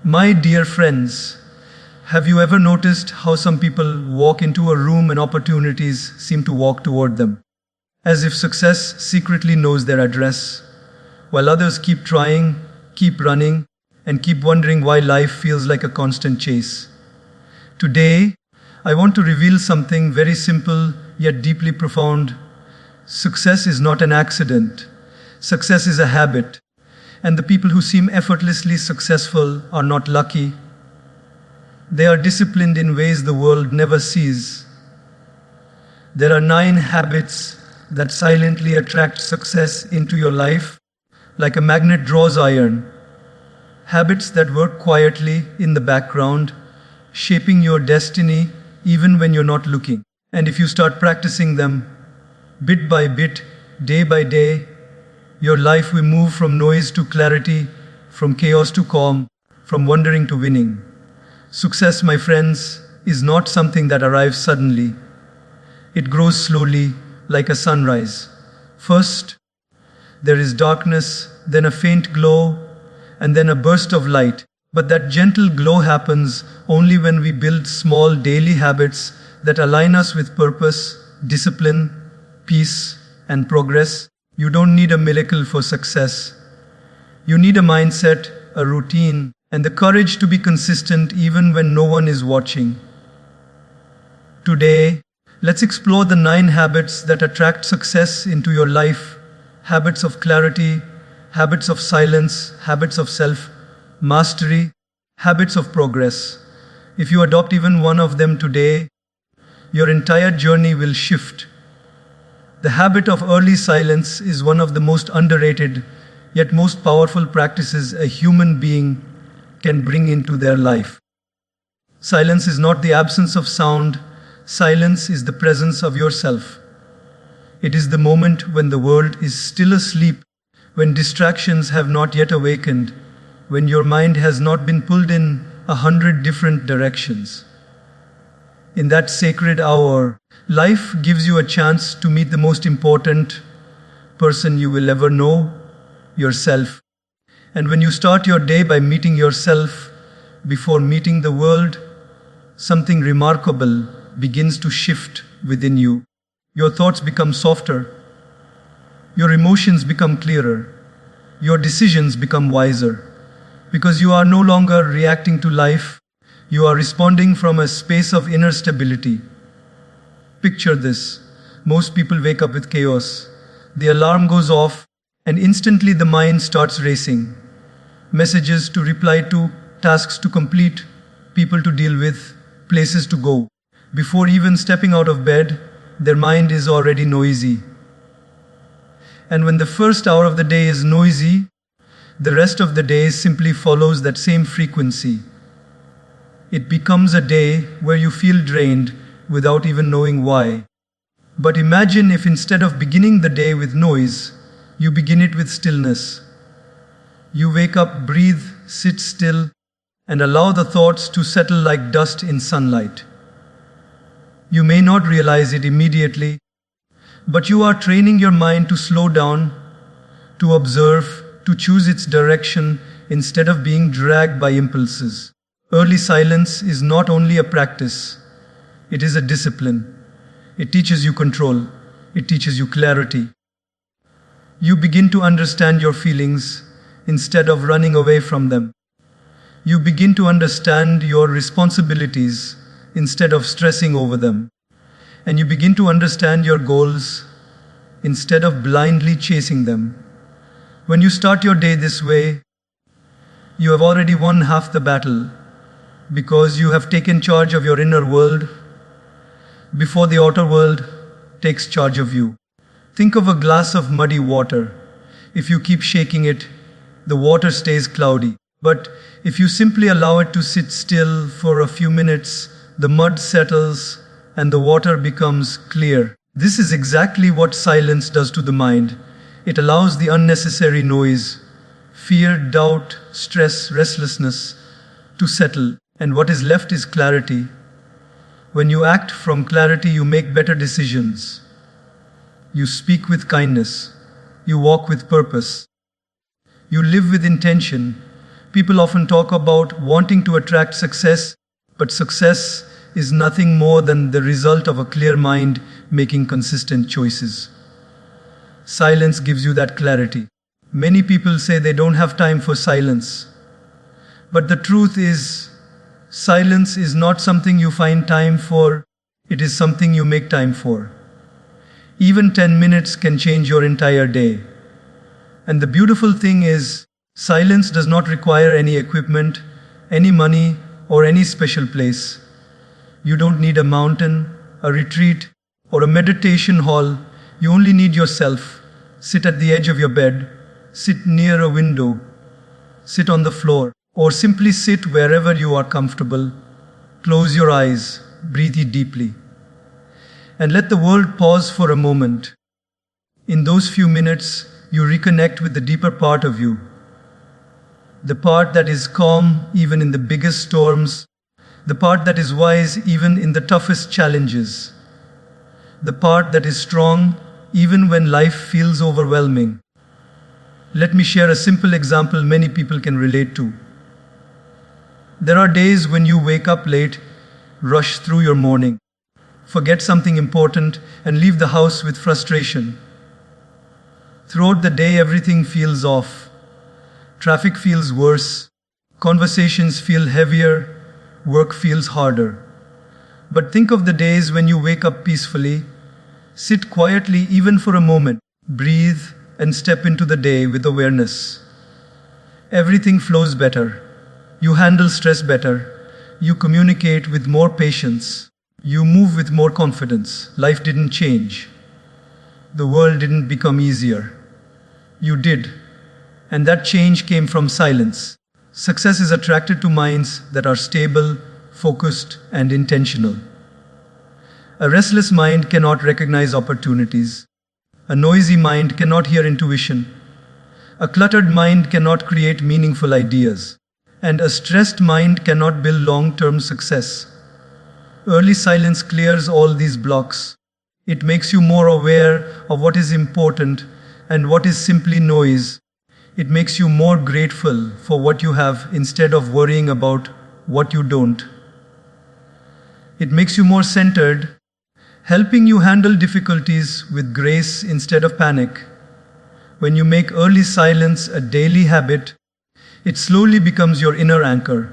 My dear friends, have you ever noticed how some people walk into a room and opportunities seem to walk toward them, as if success secretly knows their address, while others keep trying, keep running, and keep wondering why life feels like a constant chase? Today, I want to reveal something very simple yet deeply profound. Success is not an accident. Success is a habit. And the people who seem effortlessly successful are not lucky. They are disciplined in ways the world never sees. There are 9 habits that silently attract success into your life, like a magnet draws iron. Habits that work quietly in the background, shaping your destiny even when you're not looking. And if you start practicing them, bit by bit, day by day, your life will move from noise to clarity, from chaos to calm, from wondering to winning. Success, my friends, is not something that arrives suddenly. It grows slowly, like a sunrise. First, there is darkness, then a faint glow, and then a burst of light. But that gentle glow happens only when we build small daily habits that align us with purpose, discipline, peace, and progress. You don't need a miracle for success. You need a mindset, a routine, and the courage to be consistent even when no one is watching. Today, let's explore the 9 habits that attract success into your life. Habits of clarity, habits of silence, habits of self-mastery, habits of progress. If you adopt even one of them today, your entire journey will shift. The habit of early silence is one of the most underrated, yet most powerful practices a human being can bring into their life. Silence is not the absence of sound. Silence is the presence of yourself. It is the moment when the world is still asleep, when distractions have not yet awakened, when your mind has not been pulled in 100 different directions. In that sacred hour, life gives you a chance to meet the most important person you will ever know, yourself. And when you start your day by meeting yourself before meeting the world, something remarkable begins to shift within you. Your thoughts become softer. Your emotions become clearer. Your decisions become wiser. Because you are no longer reacting to life, you are responding from a space of inner stability. Picture this. Most people wake up with chaos. The alarm goes off, and instantly the mind starts racing. Messages to reply to, tasks to complete, people to deal with, places to go. Before even stepping out of bed, their mind is already noisy. And when the first hour of the day is noisy, the rest of the day simply follows that same frequency. It becomes a day where you feel drained without even knowing why. But imagine if instead of beginning the day with noise, you begin it with stillness. You wake up, breathe, sit still, and allow the thoughts to settle like dust in sunlight. You may not realize it immediately, but you are training your mind to slow down, to observe, to choose its direction instead of being dragged by impulses. Early silence is not only a practice, it is a discipline. It teaches you control. It teaches you clarity. You begin to understand your feelings instead of running away from them. You begin to understand your responsibilities instead of stressing over them. And you begin to understand your goals instead of blindly chasing them. When you start your day this way, you have already won half the battle, because you have taken charge of your inner world before the outer world takes charge of you. Think of a glass of muddy water. If you keep shaking it, the water stays cloudy. But if you simply allow it to sit still for a few minutes, the mud settles and the water becomes clear. This is exactly what silence does to the mind. It allows the unnecessary noise, fear, doubt, stress, restlessness to settle, and what is left is clarity. When you act from clarity, you make better decisions. You speak with kindness. You walk with purpose. You live with intention. People often talk about wanting to attract success, but success is nothing more than the result of a clear mind making consistent choices. Silence gives you that clarity. Many people say they don't have time for silence. But the truth is, silence is not something you find time for, it is something you make time for. Even 10 minutes can change your entire day. And the beautiful thing is, silence does not require any equipment, any money, or any special place. You don't need a mountain, a retreat, or a meditation hall. You only need yourself. Sit at the edge of your bed, sit near a window, sit on the floor, or simply sit wherever you are comfortable. Close your eyes, breathe deeply, and let the world pause for a moment. In those few minutes, you reconnect with the deeper part of you. The part that is calm even in the biggest storms. The part that is wise even in the toughest challenges. The part that is strong even when life feels overwhelming. Let me share a simple example many people can relate to. There are days when you wake up late, rush through your morning, forget something important, and leave the house with frustration. Throughout the day, everything feels off. Traffic feels worse, conversations feel heavier, work feels harder. But think of the days when you wake up peacefully, sit quietly even for a moment, breathe, and step into the day with awareness. Everything flows better. You handle stress better. You communicate with more patience. You move with more confidence. Life didn't change. The world didn't become easier. You did. And that change came from silence. Success is attracted to minds that are stable, focused, and intentional. A restless mind cannot recognize opportunities. A noisy mind cannot hear intuition. A cluttered mind cannot create meaningful ideas. And a stressed mind cannot build long-term success. Early silence clears all these blocks. It makes you more aware of what is important and what is simply noise. It makes you more grateful for what you have instead of worrying about what you don't. It makes you more centered, helping you handle difficulties with grace instead of panic. When you make early silence a daily habit, it slowly becomes your inner anchor.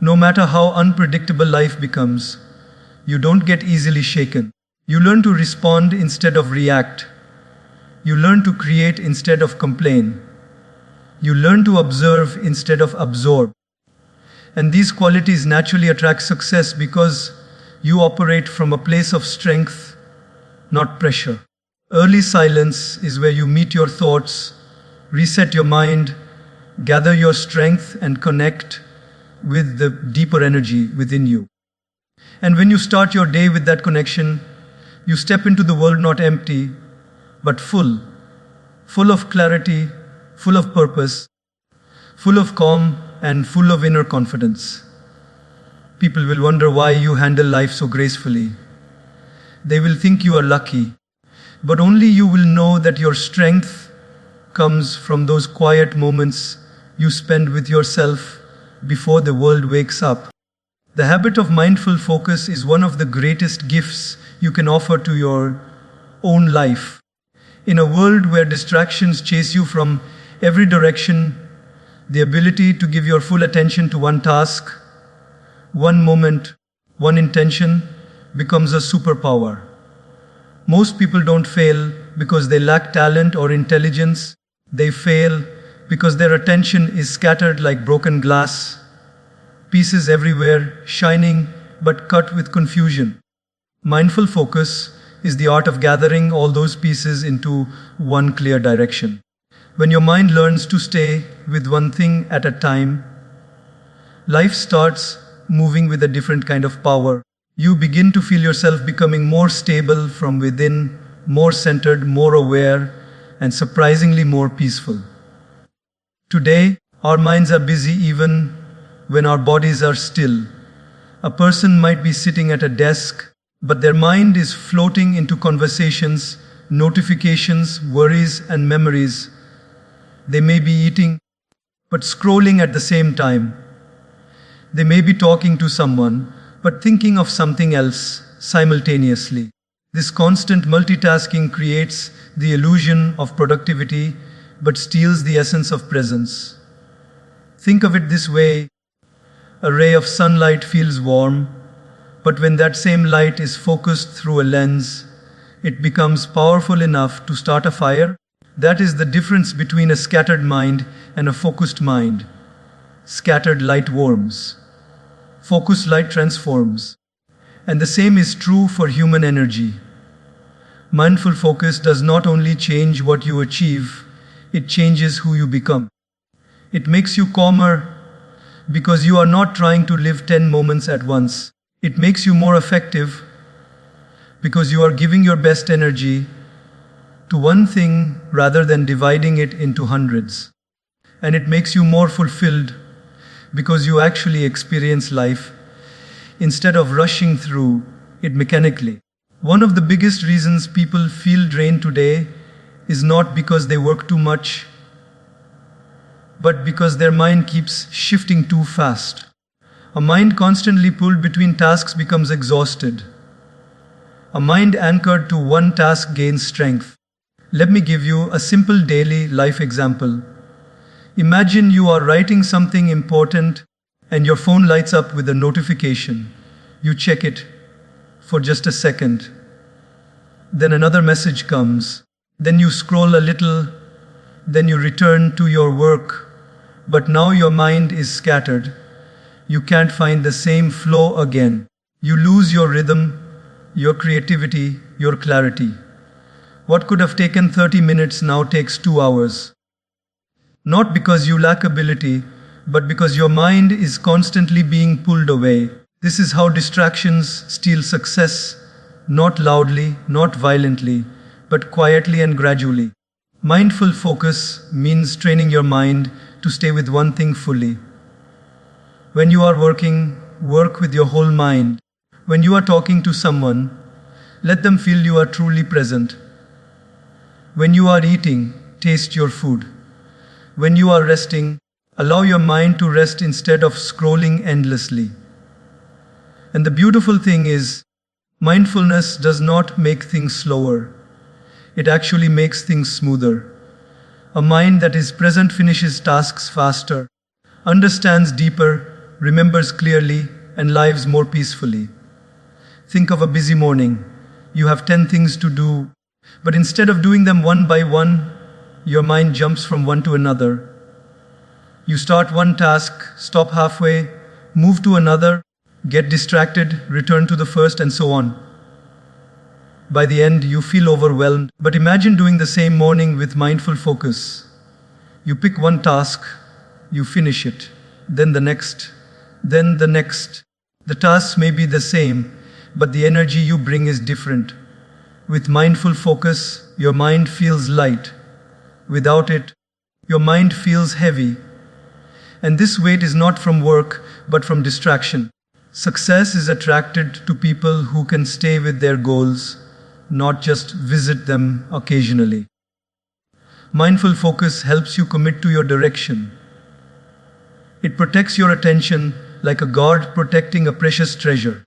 No matter how unpredictable life becomes, you don't get easily shaken. You learn to respond instead of react. You learn to create instead of complain. You learn to observe instead of absorb. And these qualities naturally attract success because you operate from a place of strength, not pressure. Early silence is where you meet your thoughts, reset your mind, gather your strength, and connect with the deeper energy within you. And when you start your day with that connection, you step into the world not empty, but full of clarity, full of purpose, full of calm, and full of inner confidence. People will wonder why you handle life so gracefully. They will think you are lucky, but only you will know that your strength comes from those quiet moments you spend with yourself before the world wakes up. The habit of mindful focus is one of the greatest gifts you can offer to your own life. In a world where distractions chase you from every direction, the ability to give your full attention to one task, one moment, one intention becomes a superpower. Most people don't fail because they lack talent or intelligence. They fail because their attention is scattered like broken glass, pieces everywhere, shining but cut with confusion. Mindful focus is the art of gathering all those pieces into one clear direction. When your mind learns to stay with one thing at a time, life starts moving with a different kind of power. You begin to feel yourself becoming more stable from within, more centered, more aware, and surprisingly more peaceful. Today, our minds are busy even when our bodies are still. A person might be sitting at a desk, but their mind is floating into conversations, notifications, worries, and memories. They may be eating, but scrolling at the same time. They may be talking to someone, but thinking of something else simultaneously. This constant multitasking creates the illusion of productivity, but steals the essence of presence. Think of it this way: a ray of sunlight feels warm, but when that same light is focused through a lens, it becomes powerful enough to start a fire. That is the difference between a scattered mind and a focused mind. Scattered light warms. Focused light transforms. And the same is true for human energy. Mindful focus does not only change what you achieve, it changes who you become. It makes you calmer because you are not trying to live 10 moments at once. It makes you more effective because you are giving your best energy to one thing rather than dividing it into hundreds. And it makes you more fulfilled because you actually experience life instead of rushing through it mechanically. One of the biggest reasons people feel drained today is not because they work too much, but because their mind keeps shifting too fast. A mind constantly pulled between tasks becomes exhausted. A mind anchored to one task gains strength. Let me give you a simple daily life example. Imagine you are writing something important and your phone lights up with a notification. You check it for just a second. Then another message comes. Then you scroll a little. Then you return to your work. But now your mind is scattered. You can't find the same flow again. You lose your rhythm, your creativity, your clarity. What could have taken 30 minutes now takes 2 hours. Not because you lack ability, but because your mind is constantly being pulled away. This is how distractions steal success, not loudly, not violently, but quietly and gradually. Mindful focus means training your mind to stay with one thing fully. When you are working, work with your whole mind. When you are talking to someone, let them feel you are truly present. When you are eating, taste your food. When you are resting, allow your mind to rest instead of scrolling endlessly. And the beautiful thing is, mindfulness does not make things slower. It actually makes things smoother. A mind that is present finishes tasks faster, understands deeper, remembers clearly, and lives more peacefully. Think of a busy morning. You have 10 things to do, but instead of doing them one by one, your mind jumps from one to another. You start one task, stop halfway, move to another, get distracted, return to the first, and so on. By the end, you feel overwhelmed. But imagine doing the same morning with mindful focus. You pick one task, you finish it, then the next, then the next. The tasks may be the same, but the energy you bring is different. With mindful focus, your mind feels light. Without it, your mind feels heavy. And this weight is not from work, but from distraction. Success is attracted to people who can stay with their goals, not just visit them occasionally. Mindful focus helps you commit to your direction. It protects your attention like a guard protecting a precious treasure.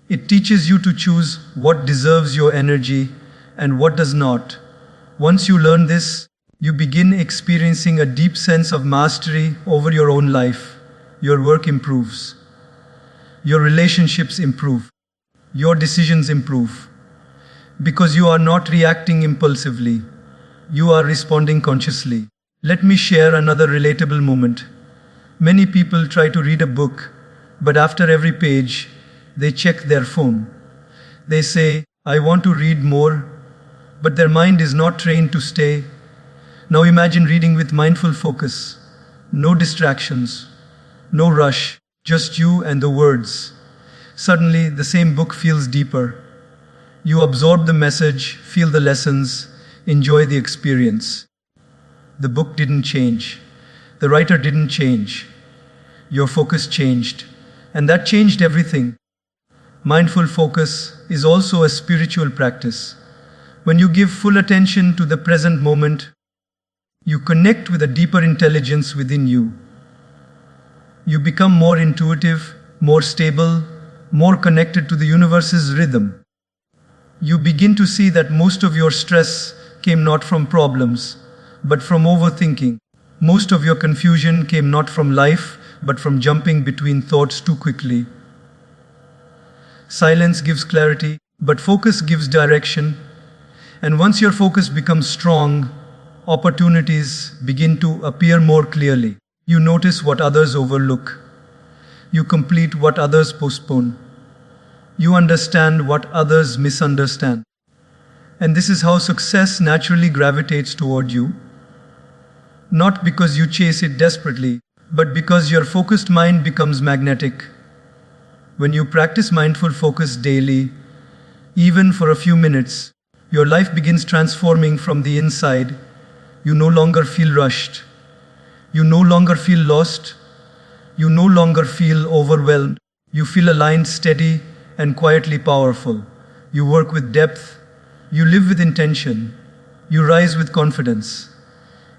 It teaches you to choose what deserves your energy and what does not. Once you learn this, you begin experiencing a deep sense of mastery over your own life. Your work improves. Your relationships improve. Your decisions improve. Because you are not reacting impulsively. You are responding consciously. Let me share another relatable moment. Many people try to read a book, but after every page, they check their phone. They say, I want to read more, but their mind is not trained to stay. Now imagine reading with mindful focus. No distractions, no rush, just you and the words. Suddenly, the same book feels deeper. You absorb the message, feel the lessons, enjoy the experience. The book didn't change. The writer didn't change. Your focus changed. And that changed everything. Mindful focus is also a spiritual practice. When you give full attention to the present moment, you connect with a deeper intelligence within you. You become more intuitive, more stable, more connected to the universe's rhythm. You begin to see that most of your stress came not from problems, but from overthinking. Most of your confusion came not from life, but from jumping between thoughts too quickly. Silence gives clarity, but focus gives direction. And once your focus becomes strong, opportunities begin to appear more clearly. You notice what others overlook. You complete what others postpone. You understand what others misunderstand. And this is how success naturally gravitates toward you. Not because you chase it desperately, but because your focused mind becomes magnetic. When you practice mindful focus daily, even for a few minutes, your life begins transforming from the inside. You no longer feel rushed. You no longer feel lost. You no longer feel overwhelmed. You feel aligned, steady, and quietly powerful. You work with depth. You live with intention. You rise with confidence.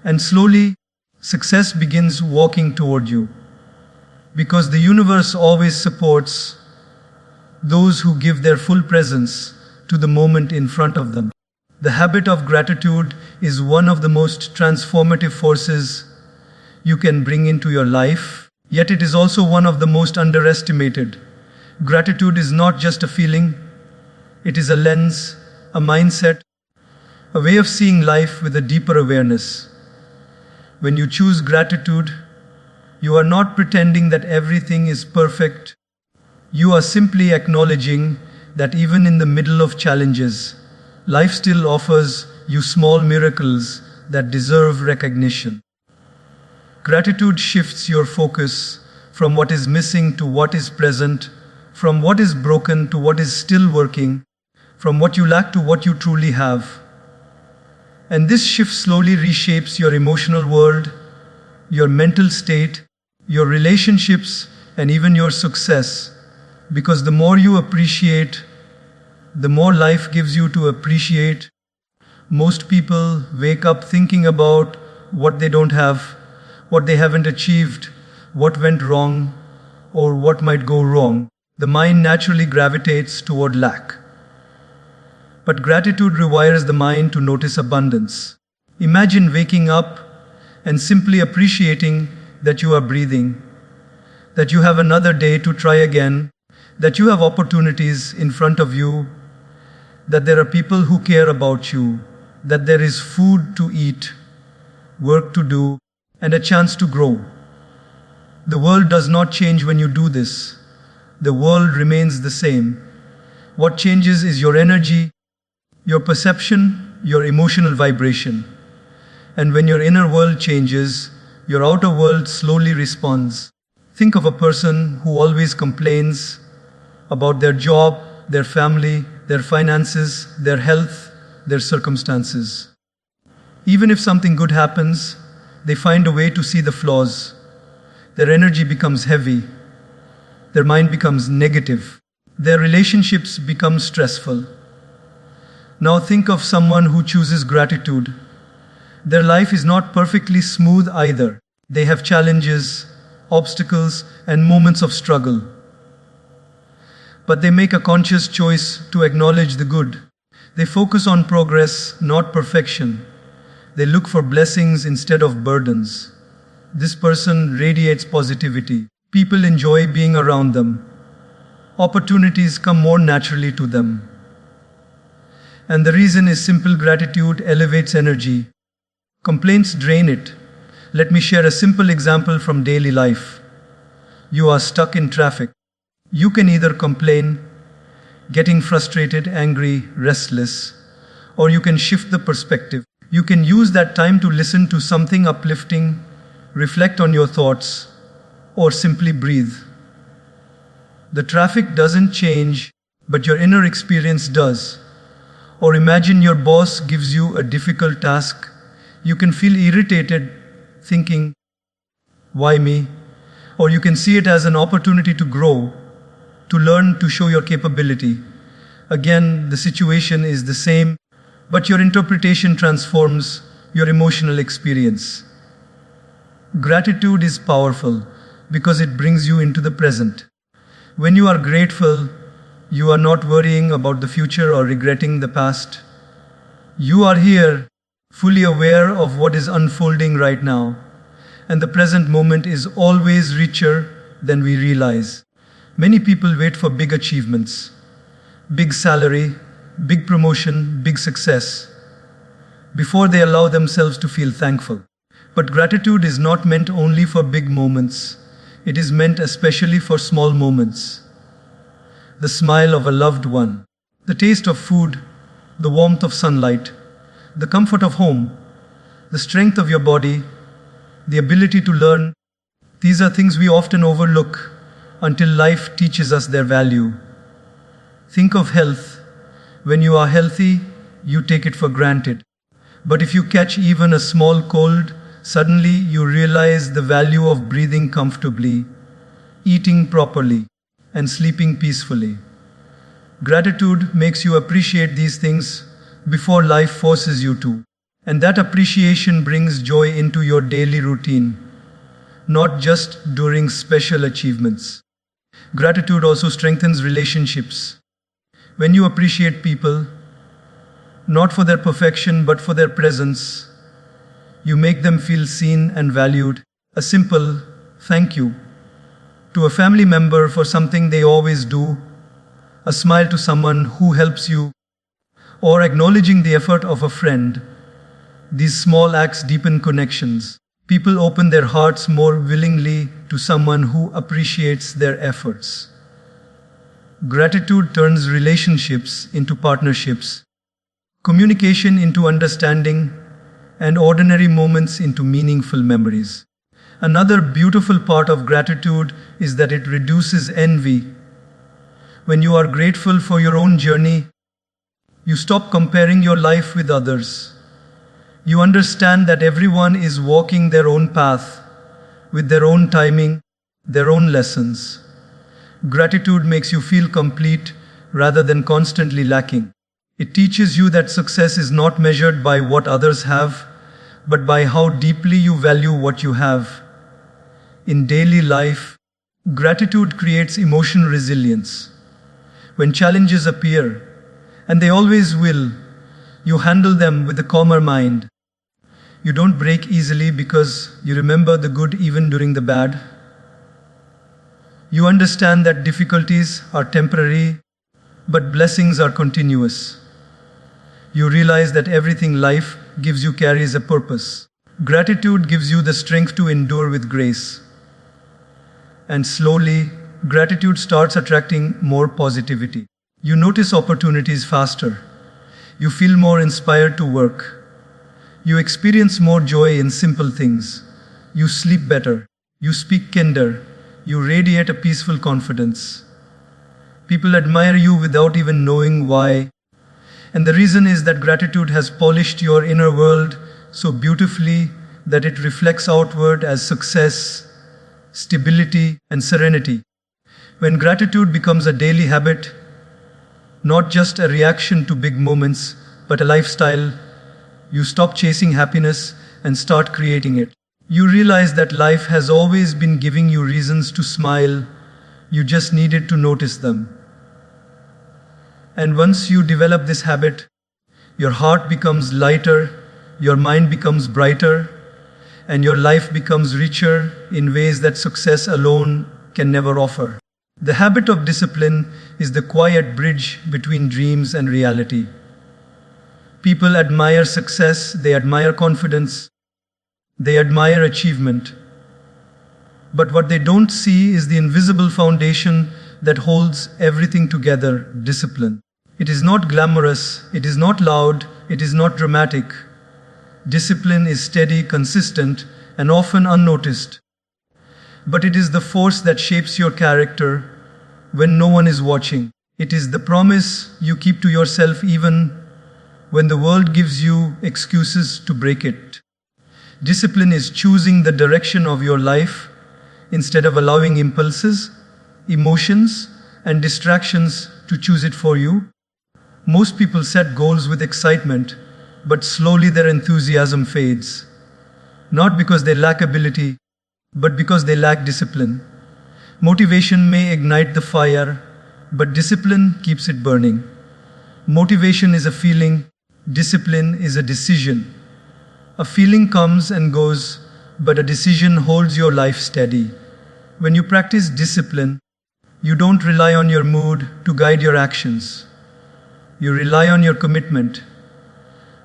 And slowly, success begins walking toward you. Because the universe always supports those who give their full presence to the moment in front of them. The habit of gratitude is one of the most transformative forces you can bring into your life, yet it is also one of the most underestimated. Gratitude is not just a feeling, it is a lens, a mindset, a way of seeing life with a deeper awareness. When you choose gratitude, you are not pretending that everything is perfect. You are simply acknowledging that even in the middle of challenges, life still offers you small miracles that deserve recognition. Gratitude shifts your focus from what is missing to what is present, from what is broken to what is still working, from what you lack to what you truly have. And this shift slowly reshapes your emotional world, your mental state, your relationships, and even your success. Because the more you appreciate, the more life gives you to appreciate. Most people wake up thinking about what they don't have, what they haven't achieved, what went wrong, or what might go wrong. The mind naturally gravitates toward lack. But gratitude rewires the mind to notice abundance. Imagine waking up and simply appreciating that you are breathing, that you have another day to try again, that you have opportunities in front of you, that there are people who care about you, that there is food to eat, work to do, and a chance to grow. The world does not change when you do this. The world remains the same. What changes is your energy, your perception, your emotional vibration. And when your inner world changes, your outer world slowly responds. Think of a person who always complains about their job, their family, their finances, their health, their circumstances. Even if something good happens, they find a way to see the flaws. Their energy becomes heavy. Their mind becomes negative. Their relationships become stressful. Now think of someone who chooses gratitude. Their life is not perfectly smooth either. They have challenges, obstacles, and moments of struggle. But they make a conscious choice to acknowledge the good. They focus on progress, not perfection. They look for blessings instead of burdens. This person radiates positivity. People enjoy being around them. Opportunities come more naturally to them. And the reason is simple: gratitude elevates energy. Complaints drain it. Let me share a simple example from daily life. You are stuck in traffic. You can either complain, getting frustrated, angry, restless, or you can shift the perspective. You can use that time to listen to something uplifting, reflect on your thoughts, or simply breathe. The traffic doesn't change, but your inner experience does. Or imagine your boss gives you a difficult task. You can feel irritated, thinking, why me? Or you can see it as an opportunity to grow, to learn, to show your capability. Again, the situation is the same, but your interpretation transforms your emotional experience. Gratitude is powerful because it brings you into the present. When you are grateful, you are not worrying about the future or regretting the past. You are here, fully aware of what is unfolding right now, and the present moment is always richer than we realize. Many people wait for big achievements, big salary, big promotion, big success, before they allow themselves to feel thankful. But gratitude is not meant only for big moments, it is meant especially for small moments. The smile of a loved one, the taste of food, the warmth of sunlight, the comfort of home, the strength of your body, the ability to learn. These are things we often overlook until life teaches us their value. Think of health. When you are healthy, you take it for granted. But if you catch even a small cold, suddenly you realize the value of breathing comfortably, eating properly, and sleeping peacefully. Gratitude makes you appreciate these things before life forces you to. And that appreciation brings joy into your daily routine, not just during special achievements. Gratitude also strengthens relationships. When you appreciate people, not for their perfection but for their presence, you make them feel seen and valued. A simple thank you to a family member for something they always do, a smile to someone who helps you, or acknowledging the effort of a friend. These small acts deepen connections. People open their hearts more willingly to someone who appreciates their efforts. Gratitude turns relationships into partnerships, communication into understanding, and ordinary moments into meaningful memories. Another beautiful part of gratitude is that it reduces envy. When you are grateful for your own journey, you stop comparing your life with others. You understand that everyone is walking their own path, with their own timing, their own lessons. Gratitude makes you feel complete rather than constantly lacking. It teaches you that success is not measured by what others have, but by how deeply you value what you have. In daily life, gratitude creates emotional resilience. When challenges appear, and they always will, you handle them with a calmer mind. You don't break easily because you remember the good even during the bad. You understand that difficulties are temporary, but blessings are continuous. You realize that everything life gives you carries a purpose. Gratitude gives you the strength to endure with grace. And slowly, gratitude starts attracting more positivity. You notice opportunities faster. You feel more inspired to work. You experience more joy in simple things. You sleep better. You speak kinder. You radiate a peaceful confidence. People admire you without even knowing why. And the reason is that gratitude has polished your inner world so beautifully that it reflects outward as success, stability, and serenity. When gratitude becomes a daily habit, not just a reaction to big moments, but a lifestyle, you stop chasing happiness and start creating it. You realize that life has always been giving you reasons to smile, you just needed to notice them. And once you develop this habit, your heart becomes lighter, your mind becomes brighter, and your life becomes richer in ways that success alone can never offer. The habit of discipline is the quiet bridge between dreams and reality. People admire success, they admire confidence, they admire achievement. But what they don't see is the invisible foundation that holds everything together, discipline. It is not glamorous, it is not loud, it is not dramatic. Discipline is steady, consistent, and often unnoticed. But it is the force that shapes your character when no one is watching. It is the promise you keep to yourself even when the world gives you excuses to break it. Discipline is choosing the direction of your life instead of allowing impulses, emotions, and distractions to choose it for you. Most people set goals with excitement, but slowly their enthusiasm fades. Not because they lack ability, but because they lack discipline. Motivation may ignite the fire, but discipline keeps it burning. Motivation is a feeling, discipline is a decision. A feeling comes and goes, but a decision holds your life steady. When you practice discipline, you don't rely on your mood to guide your actions. You rely on your commitment,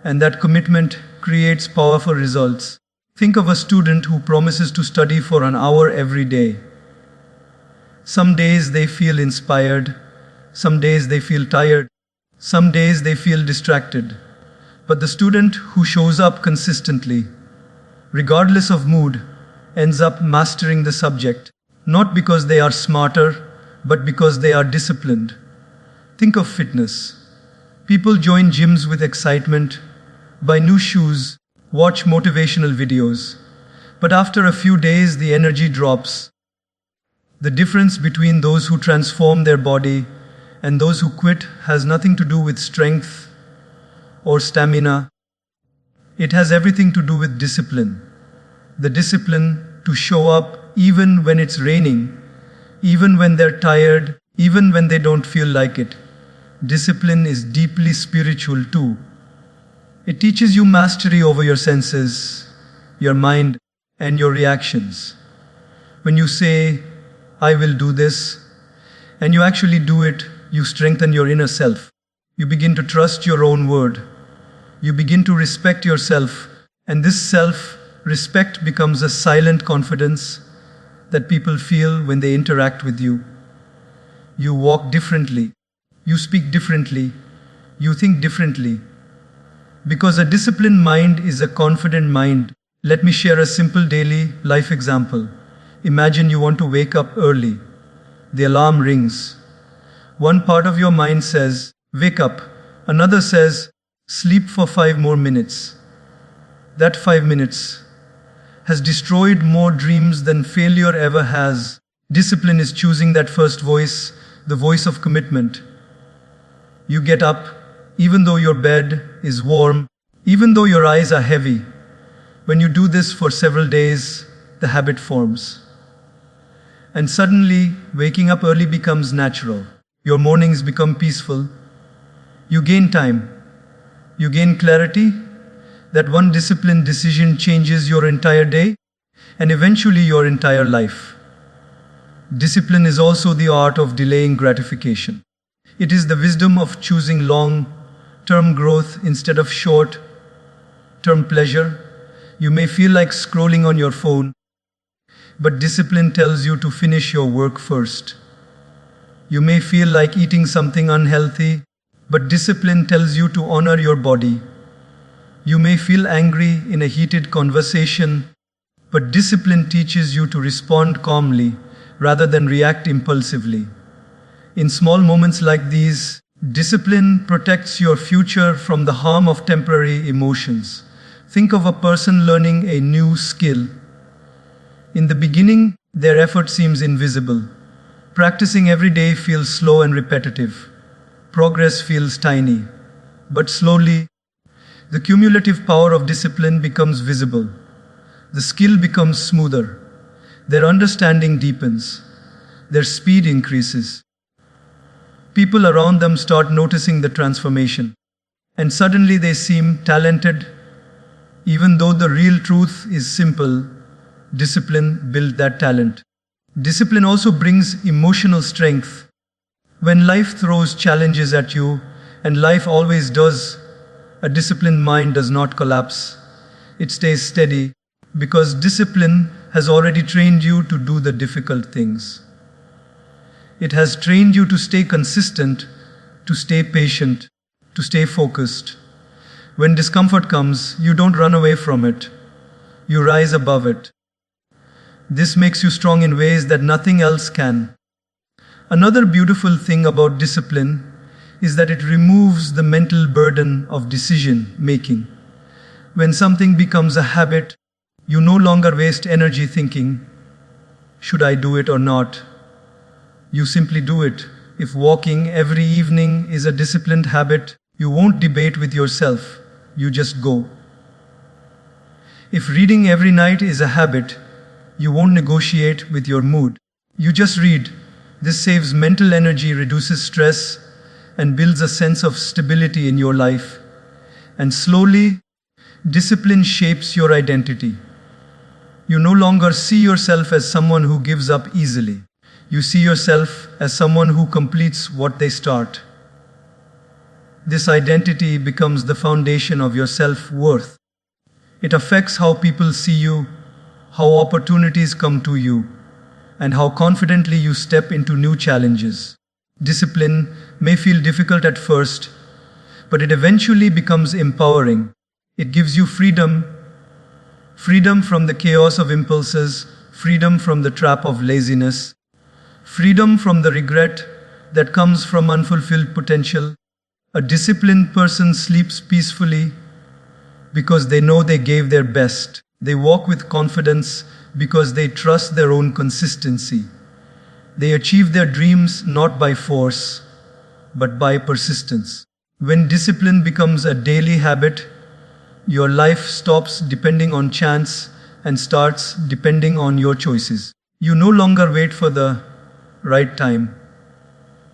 and that commitment creates powerful results. Think of a student who promises to study for an hour every day. Some days they feel inspired, some days they feel tired, some days they feel distracted. But the student who shows up consistently, regardless of mood, ends up mastering the subject, not because they are smarter, but because they are disciplined. Think of fitness. People join gyms with excitement, buy new shoes, watch motivational videos. But after a few days, the energy drops. The difference between those who transform their body and those who quit has nothing to do with strength or stamina. It has everything to do with discipline. The discipline to show up even when it's raining, even when they're tired, even when they don't feel like it. Discipline is deeply spiritual too. It teaches you mastery over your senses, your mind, and your reactions. When you say, I will do this, and you actually do it, you strengthen your inner self. You begin to trust your own word. You begin to respect yourself, and this self-respect becomes a silent confidence that people feel when they interact with you. You walk differently. You speak differently. You think differently. Because a disciplined mind is a confident mind. Let me share a simple daily life example. Imagine you want to wake up early. The alarm rings. One part of your mind says, wake up. Another says, sleep for 5 more minutes. That 5 minutes has destroyed more dreams than failure ever has. Discipline is choosing that first voice, the voice of commitment. You get up, even though your bed is warm, even though your eyes are heavy. When you do this for several days, the habit forms. And suddenly, waking up early becomes natural. Your mornings become peaceful. You gain time. You gain clarity. That one disciplined decision changes your entire day and eventually your entire life. Discipline is also the art of delaying gratification. It is the wisdom of choosing long-term growth instead of short-term pleasure. You may feel like scrolling on your phone, but discipline tells you to finish your work first. You may feel like eating something unhealthy, but discipline tells you to honor your body. You may feel angry in a heated conversation, but discipline teaches you to respond calmly rather than react impulsively. In small moments like these, discipline protects your future from the harm of temporary emotions. Think of a person learning a new skill. In the beginning, their effort seems invisible. Practicing every day feels slow and repetitive. Progress feels tiny. But slowly, the cumulative power of discipline becomes visible. The skill becomes smoother. Their understanding deepens. Their speed increases. People around them start noticing the transformation. And suddenly they seem talented. Even though the real truth is simple, discipline builds that talent. Discipline also brings emotional strength. When life throws challenges at you, and life always does, a disciplined mind does not collapse. It stays steady because discipline has already trained you to do the difficult things. It has trained you to stay consistent, to stay patient, to stay focused. When discomfort comes, you don't run away from it. You rise above it. This makes you strong in ways that nothing else can. Another beautiful thing about discipline is that it removes the mental burden of decision making. When something becomes a habit, you no longer waste energy thinking, should I do it or not? You simply do it. If walking every evening is a disciplined habit, you won't debate with yourself, you just go. If reading every night is a habit, You won't negotiate with your mood. You just read. This saves mental energy, reduces stress, and builds a sense of stability in your life. And slowly, discipline shapes your identity. You no longer see yourself as someone who gives up easily. You see yourself as someone who completes what they start. This identity becomes the foundation of your self-worth. It affects how people see you, how opportunities come to you, and how confidently you step into new challenges. Discipline may feel difficult at first, but it eventually becomes empowering. It gives you freedom from the chaos of impulses, freedom from the trap of laziness, freedom from the regret that comes from unfulfilled potential. A disciplined person sleeps peacefully because they know they gave their best. They walk with confidence because they trust their own consistency. They achieve their dreams not by force, but by persistence. When discipline becomes a daily habit, your life stops depending on chance and starts depending on your choices. You no longer wait for the right time.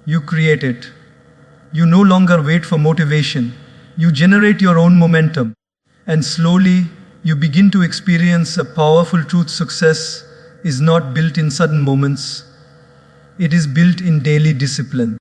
You create it. You no longer wait for motivation. You generate your own momentum. And slowly, you begin to experience a powerful truth. Success is not built in sudden moments. It is built in daily discipline.